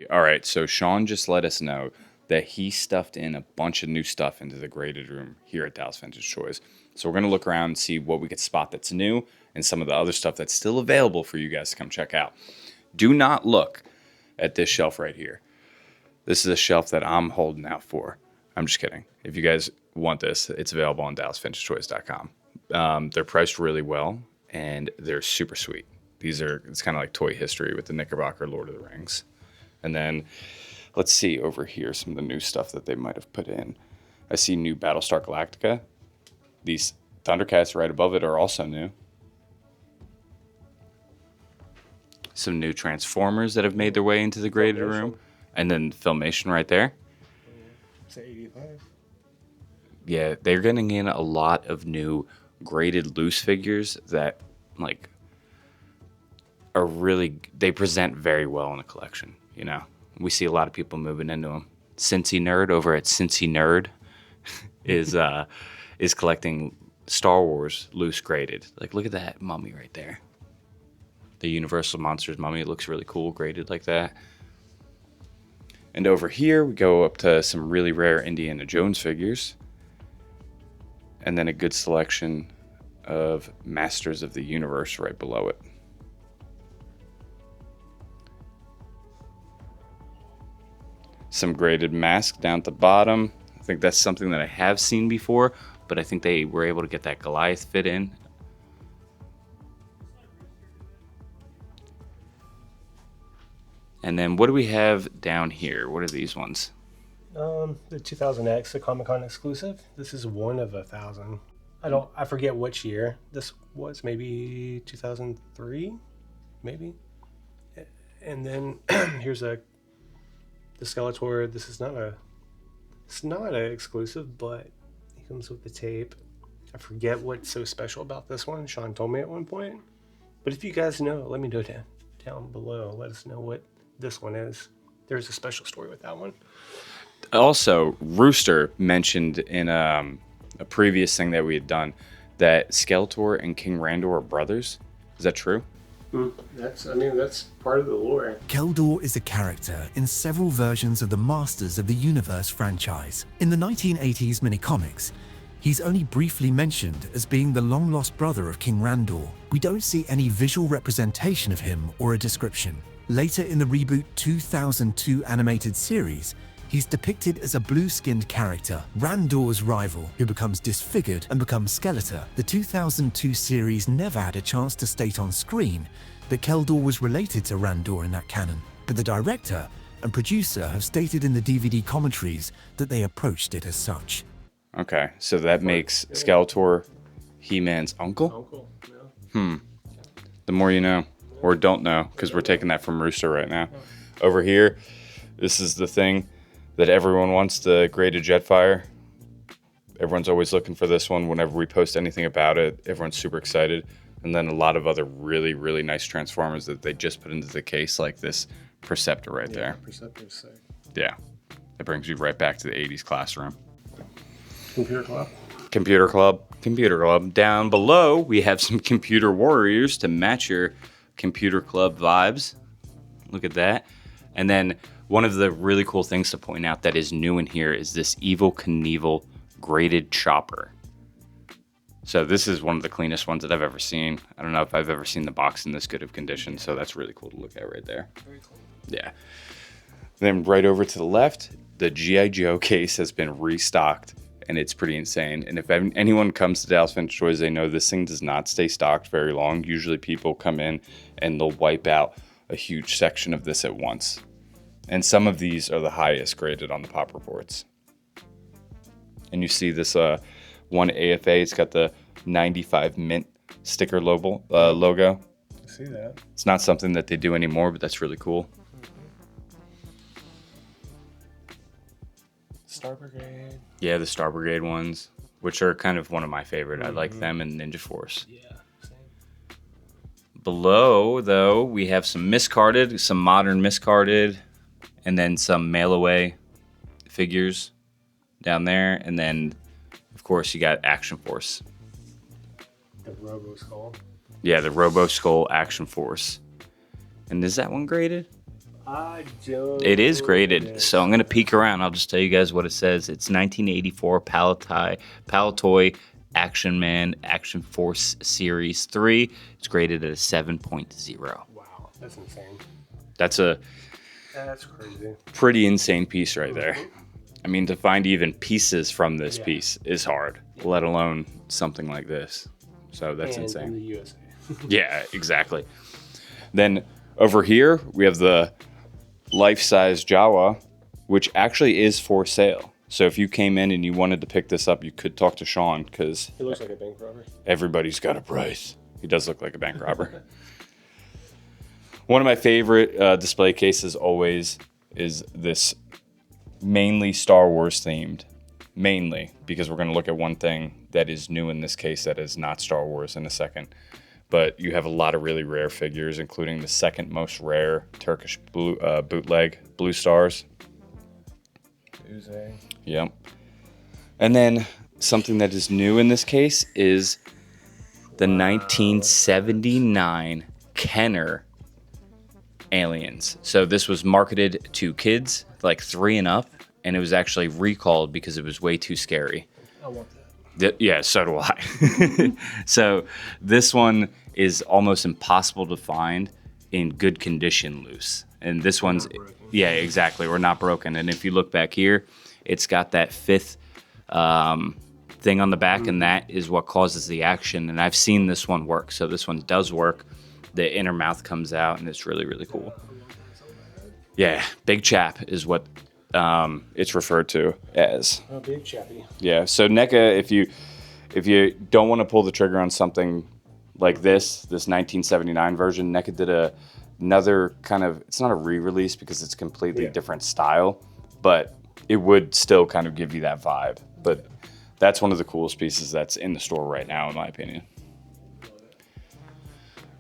All right, so Sean just let us know that he stuffed in a bunch of new stuff into the graded room here at Dallas Vintage Toys. So we're going to look around and see what we could spot that's new and some of the other stuff that's still available for you guys to come check out. Do not look at this shelf right here. This is a shelf that I'm holding out for. I'm just kidding. If you guys want this, it's available on DallasVintageToys.com. They're priced really well, and they're super sweet. It's kind of like toy history with the Knickerbocker Lord of the Rings. And then let's see over here some of the new stuff that they might have put in. I see new Battlestar Galactica. These Thundercats right above it are also new. Some new Transformers that have made their way into the graded room. And then Filmation right there. It's 85. Yeah, they're getting in a lot of new graded loose figures that they present very well in a collection. You know, we see a lot of people moving into them. Cincy Nerd over at Cincy Nerd is collecting Star Wars loose graded. Like, look at that mummy right there. The Universal Monsters mummy. It looks really cool graded like that. And over here, we go up to some really rare Indiana Jones figures. And then a good selection of Masters of the Universe right below it. Some graded masks down at the bottom. I think that's something that I have seen before, but I think they were able to get that Goliath fit in. And then what do we have down here? What are these ones? The 2000X, the Comic-Con exclusive. This is one of 1,000. I forget which year. This was maybe 2003, maybe. And then here's the Skeletor. It's not an exclusive, but it comes with the tape. I forget what's so special about this one. Sean told me at one point. But if you guys know, let me know down below. Let us know what this one is. There's a special story with that one. Also, Rooster mentioned in a previous thing that we had done that Skeletor and King Randor are brothers. Is that true? That's part of the lore. Keldor is a character in several versions of the Masters of the Universe franchise. In the 1980s mini-comics, he's only briefly mentioned as being the long-lost brother of King Randor. We don't see any visual representation of him or a description. Later in the reboot 2002 animated series, he's depicted as a blue-skinned character, Randor's rival, who becomes disfigured and becomes Skeletor. The 2002 series never had a chance to state on screen that Keldor was related to Randor in that canon, but the director and producer have stated in the DVD commentaries that they approached it as such. Okay, so that makes Skeletor He-Man's uncle? Uncle, yeah. The more you know, or don't know, because we're taking that from Rooster right now. Over here, this is the thing that everyone wants, the graded Jetfire. Everyone's always looking for this one whenever we post anything about it. Everyone's super excited. And then a lot of other really, really nice Transformers that they just put into the case, like this Perceptor right there. Perceptor's sick. Yeah, that brings you right back to the 80s classroom. Computer Club. Computer Club. Down below, we have some Computer Warriors to match your Computer Club vibes. Look at that. And then one of the really cool things to point out that is new in here is this Evel Knievel graded chopper. So this is one of the cleanest ones that I've ever seen. I don't know if I've ever seen the box in this good of condition, so that's really cool to look at right there. Very cool. Yeah. Then right over to the left, the G.I. Joe case has been restocked, and it's pretty insane. And if anyone comes to Dallas Vintage Toys, they know this thing does not stay stocked very long. Usually people come in and they'll wipe out a huge section of this at once. And some of these are the highest graded on the pop reports. And you see this one AFA, it's got the 95 Mint sticker logo. I see that. It's not something that they do anymore, but that's really cool. Star Brigade. Yeah, the Star Brigade ones, which are kind of one of my favorite. I like them and Ninja Force. Yeah, same. Below, though, we have some miscarded, some modern miscarded, and then some mail-away figures down there. And then, of course, you got Action Force. The Robo Skull. Yeah, the Robo Skull Action Force. And is that one graded? I don't. It is graded, so I'm gonna peek around. I'll just tell you guys what it says. It's 1984 Palatoy Action Man Action Force Series 3. It's graded at a 7.0. Wow, that's insane. That's crazy. pretty insane piece right there. I mean, to find even pieces from this piece is hard, let alone something like this. So that's insane. In the USA. Yeah, exactly. Then over here, we have the life-size Jawa, which actually is for sale. So if you came in and you wanted to pick this up, you could talk to Sean, because He looks like a bank robber. everybody's got a price. He does look like a bank robber. One of my favorite display cases always is this mainly Star Wars themed. Mainly, because we're going to look at one thing that is new in this case that is not Star Wars in a second. But you have a lot of really rare figures, including the second most rare Turkish bootleg Blue Stars. Yep. And then something that is new in this case is the 1979 Kenner Aliens. So this was marketed to kids like 3 and up, and it was actually recalled because it was way too scary. I want that. Yeah, so do I. So this one is almost impossible to find in good condition loose. And this one's, yeah, exactly. We're not broken. And if you look back here, it's got that 5th thing on the back, and that is what causes the action. And I've seen this one work. So this one does work. The inner mouth comes out, and it's really, really cool. Yeah, Big Chap is what it's referred to as. Oh, Big Chappy. Yeah, so NECA, if you don't want to pull the trigger on something like this 1979 version, NECA did another kind of, it's not a re-release because it's completely different style, but it would still kind of give you that vibe. But that's one of the coolest pieces that's in the store right now, in my opinion.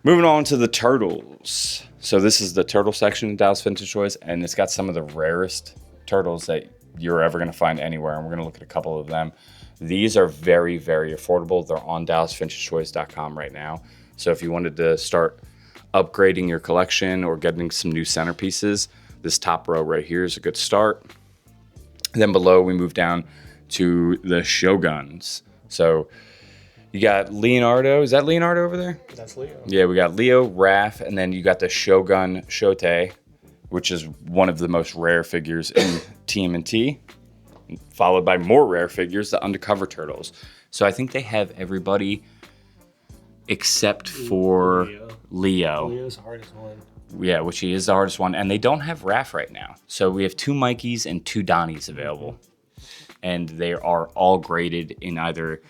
Moving on to the turtles. So this is the turtle section of Dallas Vintage Toys, and it's got some of the rarest turtles that you're ever going to find anywhere, and we're going to look at a couple of them. These are very, very affordable. They're on DallasVintageToys.com right now. So if you wanted to start upgrading your collection or getting some new centerpieces, this top row right here is a good start. Then below, we move down to the Shoguns. So you got Leonardo. Is that Leonardo over there? That's Leo. Yeah, we got Leo, Raph, and then you got the Shogun Shote, which is one of the most rare figures in TMNT, followed by more rare figures, the Undercover Turtles. So I think they have everybody except for Leo. Leo's the hardest one. Yeah, which he is the hardest one. And they don't have Raph right now. So we have 2 Mikeys and 2 Donnies available. And they are all graded in either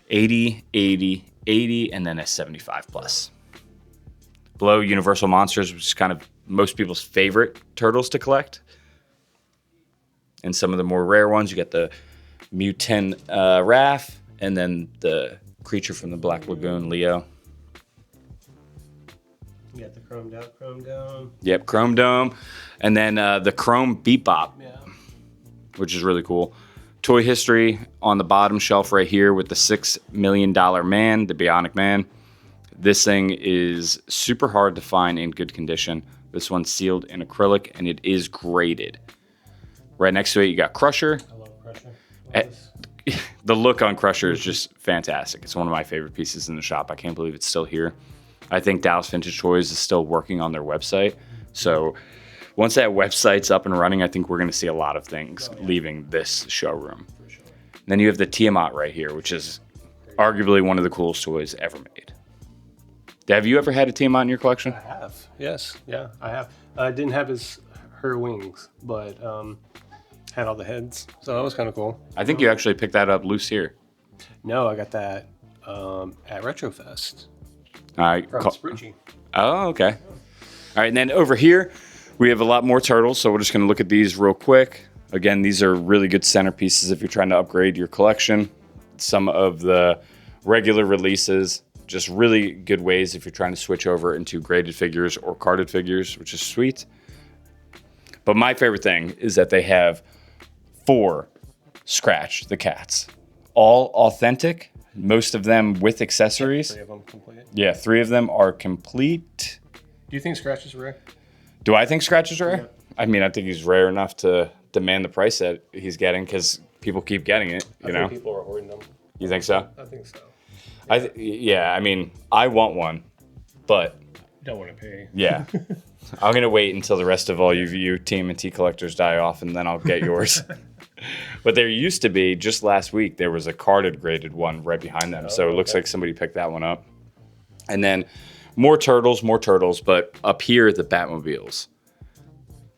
80, 80, 80, and then a 75 plus. Below, Universal Monsters, which is kind of most people's favorite turtles to collect. And some of the more rare ones, you got the Mutant Raph, and then the Creature from the Black Lagoon, Leo. You got the Chrome Dome. Yep, Chrome Dome. And then the Chrome Bebop, which is really cool. Toy History on the bottom shelf right here with the $6 million man, the Bionic Man. This thing is super hard to find in good condition. This one's sealed in acrylic, and it is graded. Right next to it, you got Crusher. I love Crusher. The look on Crusher is just fantastic. It's one of my favorite pieces in the shop. I can't believe it's still here. I think Dallas Vintage Toys is still working on their website. So once that website's up and running, I think we're going to see a lot of things leaving this showroom. For sure. Then you have the Tiamat right here, which is arguably one of the coolest toys ever made. Have you ever had a Tiamat in your collection? I have. Yes. Yeah, I have. I didn't have her wings, but had all the heads. So that was kind of cool. I think you actually picked that up loose here. No, I got that at Retrofest. All right. From Sprucci. Oh, okay. All right, and then over here, we have a lot more turtles, so we're just going to look at these real quick. Again, these are really good centerpieces if you're trying to upgrade your collection. Some of the regular releases, just really good ways if you're trying to switch over into graded figures or carded figures, which is sweet. But my favorite thing is that they have 4 Scratch the Cats. All authentic, most of them with accessories. 3 of them complete. Yeah, 3 of them are complete. Do you think Scratch is rare? Do I think Scratch is rare? Yeah. I mean, I think he's rare enough to demand the price that he's getting because people keep getting it. You know? think people are hoarding them. You think so? I think so. Yeah. I mean, I want one, but You don't want to pay. yeah, I'm gonna wait until the rest of all you TMNT collectors die off, and then I'll get yours. But there used to be, just last week, there was a carded graded one right behind them. So it looks like somebody picked that one up. And then more turtles, but up here, the Batmobiles.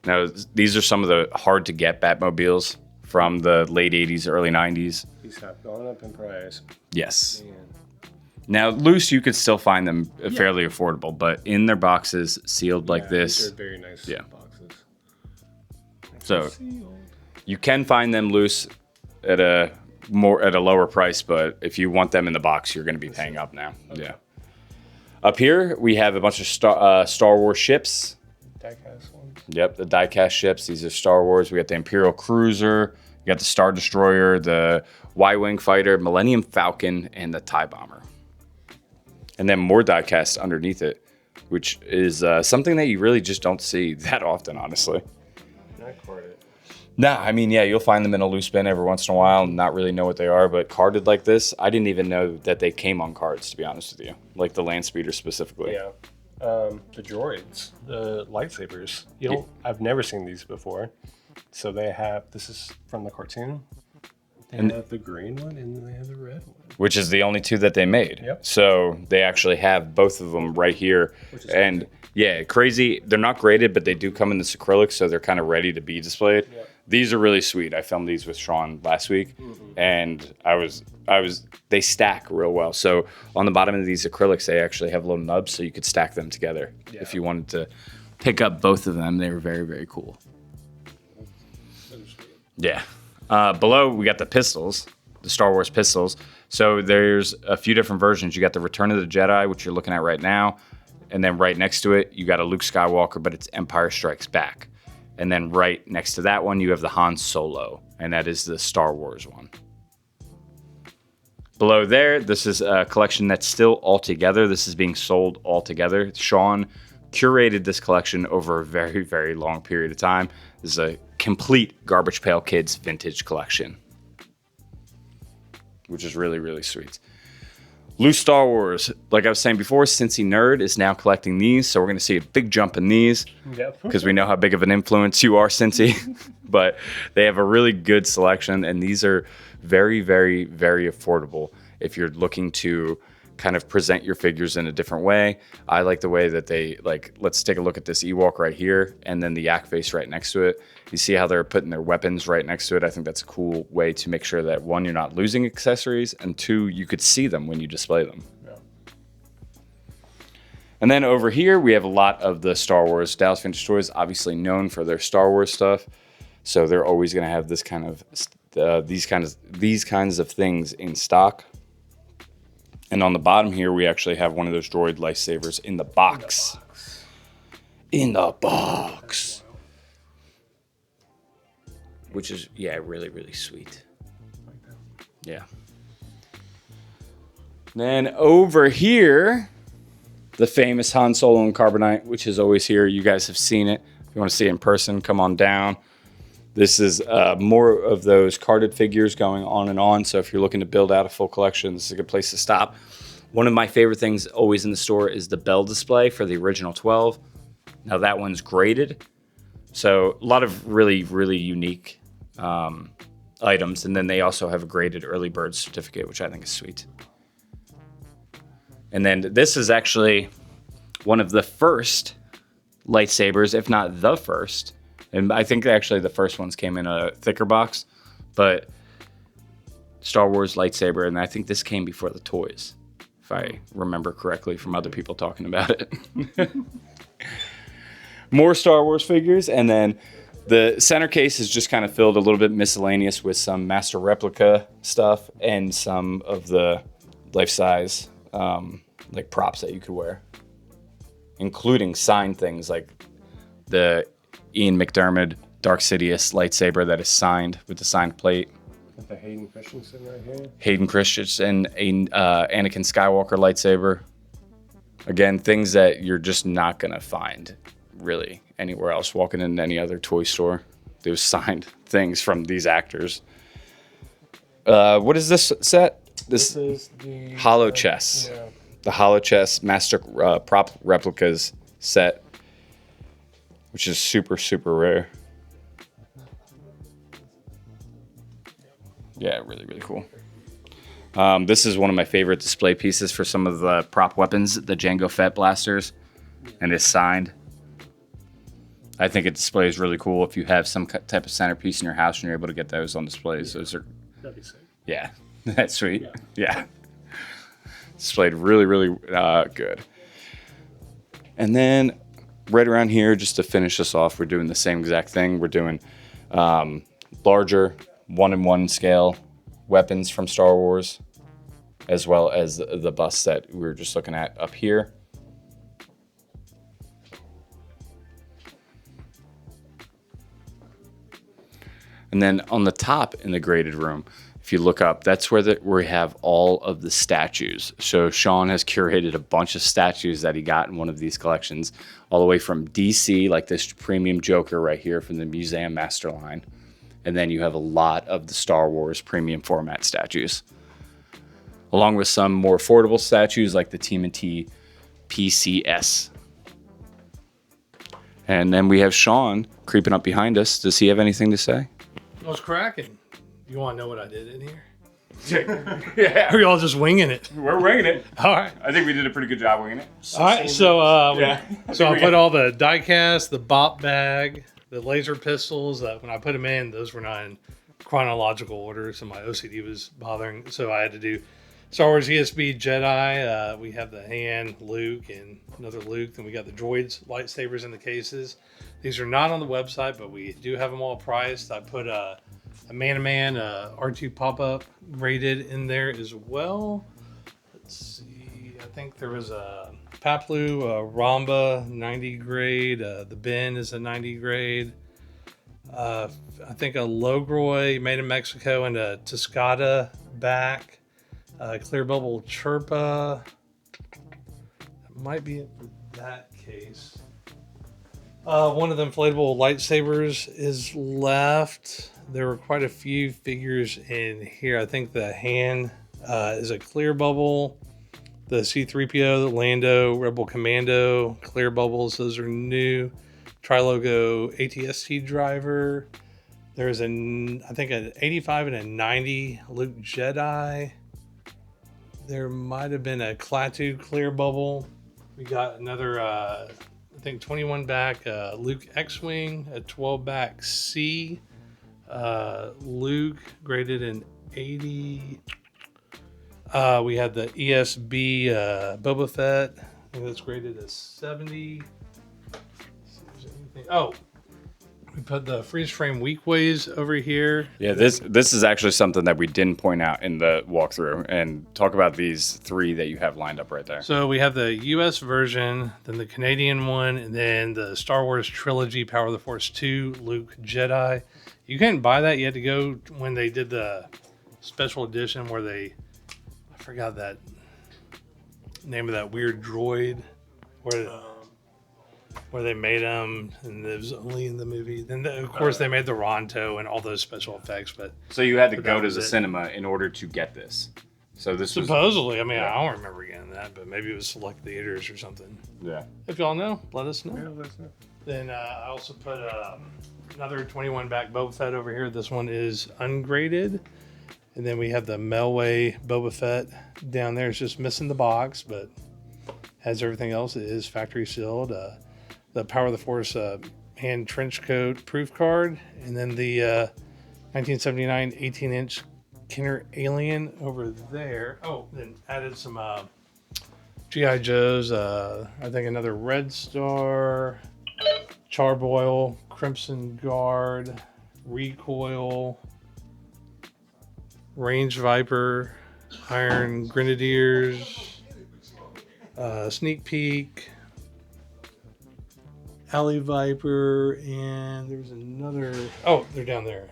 Now, these are some of the hard to get Batmobiles from the late 80s, early 90s. These have gone up in price. Yes. And Now, loose, you could still find them fairly affordable, but in their boxes, sealed like this. These are very nice boxes. So you can find them loose at a lower price, but if you want them in the box, you're going to be paying up now. Okay. Yeah. Up here, we have a bunch of Star Wars ships. Diecast ones. Yep, the diecast ships. These are Star Wars. We got the Imperial Cruiser. We got the Star Destroyer, the Y-Wing Fighter, Millennium Falcon, and the TIE Bomber. And then more diecast underneath it, which is something that you really just don't see that often, honestly. Not carded. Nah, I mean, yeah, you'll find them in a loose bin every once in a while and not really know what they are, but carded like this, I didn't even know that they came on cards, to be honest with you. Like the Land Speeder specifically. Yeah. The droids, the lightsabers. I've never seen these before. So they have, this is from the cartoon. They have the green one and they have the red one. Which is the only two that they made. Yep. So they actually have both of them right here. And yeah, crazy. They're not graded, but they do come in this acrylic, so they're kind of ready to be displayed. Yep. These are really sweet. I filmed these with Sean last week, and they stack real well. So on the bottom of these acrylics, they actually have little nubs, so you could stack them together. Yeah. If you wanted to pick up both of them, they were very, very cool. Yeah. Below, we got the pistols, the Star Wars pistols. So there's a few different versions. You got the Return of the Jedi, which you're looking at right now. And then right next to it, you got a Luke Skywalker, but it's Empire Strikes Back. And then right next to that one, you have the Han Solo, and that is the Star Wars one. Below there, this is a collection that's still all together. This is being sold all together. Sean curated this collection over a very, very long period of time. This is a complete Garbage Pail Kids vintage collection, which is really, really sweet. Loose Star Wars, like I was saying before, Cincy Nerd is now collecting these, so we're going to see a big jump in these because we know how big of an influence you are, Cincy. But they have a really good selection, and these are very, very, very affordable if you're looking to kind of present your figures in a different way. I like the way that they, like, let's take a look at this Ewok right here, and then the Yak face right next to it. You see how they're putting their weapons right next to it. I think that's a cool way to make sure that, one, you're not losing accessories, and two, you could see them when you display them. Yeah. And then over here, we have a lot of the Star Wars. Dallas Vintage Toys, obviously known for their Star Wars stuff, so they're always going to have this kind of these kinds of things in stock. And on the bottom here, we actually have one of those droid lifesavers in the box. In the box. Which is, yeah, really, really sweet. Yeah. Then over here, the famous Han Solo and Carbonite, which is always here. You guys have seen it. If you want to see it in person, come on down. This is more of those carded figures going on and on. So if you're looking to build out a full collection, this is a good place to stop. One of my favorite things always in the store is the bell display for the original 12. Now that one's graded. So a lot of really, really unique items. And then they also have a graded early bird certificate, which I think is sweet. And then this is actually one of the first lightsabers, if not the first. And I think actually the first ones came in a thicker box, but Star Wars lightsaber, and I think this came before the toys, if I remember correctly from other people talking about it. More Star Wars figures, and then the center case is just kind of filled a little bit miscellaneous with some master replica stuff and some of the life-size like props that you could wear, including signed things like the Ian McDiarmid Dark Sidious lightsaber that is signed with the signed plate. The Hayden Christensen right here. Hayden Christensen, Anakin Skywalker lightsaber. Again, things that you're just not going to find really anywhere else. Walking in any other toy store, there's signed things from these actors. What is this set? This is the Hollow Chess. Yeah. The Hollow Chess Master Prop Replicas set, which is super, super rare. Yeah, really, really cool. This is one of my favorite display pieces for some of the prop weapons, the Jango Fett blasters, and it's signed. I think it displays really cool if you have some type of centerpiece in your house and you're able to get those on displays. Those are, That'd be sick. yeah, that's sweet. Yeah. Displayed really, really good. And then right around here, just to finish this off, we're doing the same exact thing. We're doing larger 1-in-1 scale weapons from Star Wars, as well as the bust that we were just looking at up here. And then on the top in the graded room, if you look up, that's where we have all of the statues. So Sean has curated a bunch of statues that he got in one of these collections, all the way from DC, like this premium Joker right here from the Museum Master line. And then you have a lot of the Star Wars premium format statues, along with some more affordable statues like the TMNT PCS. And then we have Sean creeping up behind us. Does he have anything to say? What's cracking? You want to know what I did in here? Yeah, Or y'all just winging it? we're winging it. All right. I think we did a pretty good job winging it. All right. So, Yeah. so I put all the diecast, the bop bag, the laser pistols. When I put them in, those were not in chronological order, so my OCD was bothering. So I had to do Star Wars ESB Jedi. We have the Han, Luke, and another Luke. Then we got the droids, lightsabers in the cases. These are not on the website, but we do have them all priced. I put a man-to-man R2 pop-up graded in there as well. Let's see. I think there was a Paplu, Ramba 90 grade. The Ben is a 90 grade. I think a Logroy made in Mexico and a Toscada back. Clear Bubble Chirpa. That might be it for that case. One of the inflatable lightsabers is left. There were quite a few figures in here. I think the Han is a clear bubble. The C-3PO, the Lando, Rebel Commando, clear bubbles. Those are new. Tri-Logo ATST driver. There's I think an 85 and a 90 Luke Jedi. There might have been a Klaatu clear bubble. We got another, I think 21 back Luke X-Wing, a 12 back C. Luke graded in 80. We had the ESB Boba Fett. I think that's graded as 70. Oh, we put the freeze frame weak ways over here. Yeah, this is actually something that we didn't point out in the walkthrough, and talk about these three that you have lined up right there. So we have the US version, then the Canadian one, and then the Star Wars Trilogy Power of the Force 2 Luke Jedi. You couldn't buy that. You had to go when they did the special edition where I forgot that name of that weird droid where they made them and it was only in the movie. Then of course they made the Ronto and all those special effects. But So you had to But go that to was the it. cinema in order to get this. So this was supposedly, I mean, I don't remember getting that, but maybe it was select theaters or something. yeah. If y'all know, let us know. Then I also put another 21 back Boba Fett over here. This one is ungraded. And then we have the Melway Boba Fett down there. It's just missing the box, but has everything else. It is factory sealed. The Power of the Force hand trench coat proof card. And then the 1979 18-inch Kenner Alien over there. Oh, then added some G.I. Joes. I think another Red Star, Charboil, Crimson Guard, Recoil, Range Viper, Iron Grenadiers, Sneak Peek, Alley Viper, and there's another. Oh, they're down there.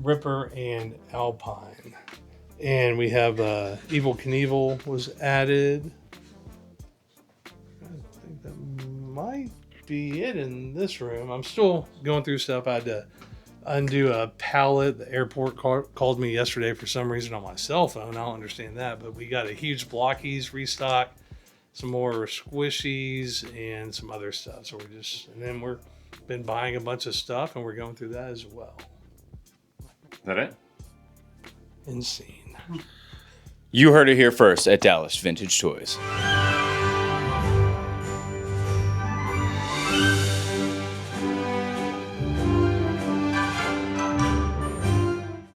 Ripper and Alpine. And we have Evil Knievel was added. I think that might be it in this room. I'm still going through stuff. I had to undo a pallet. The airport called me yesterday for some reason on my cell phone. I don't understand that, but we got a huge blockies restock, some more squishies, and some other stuff. So we're been buying a bunch of stuff, and we're going through that as well. Is that it? Insane. You heard it here first at Dallas Vintage Toys.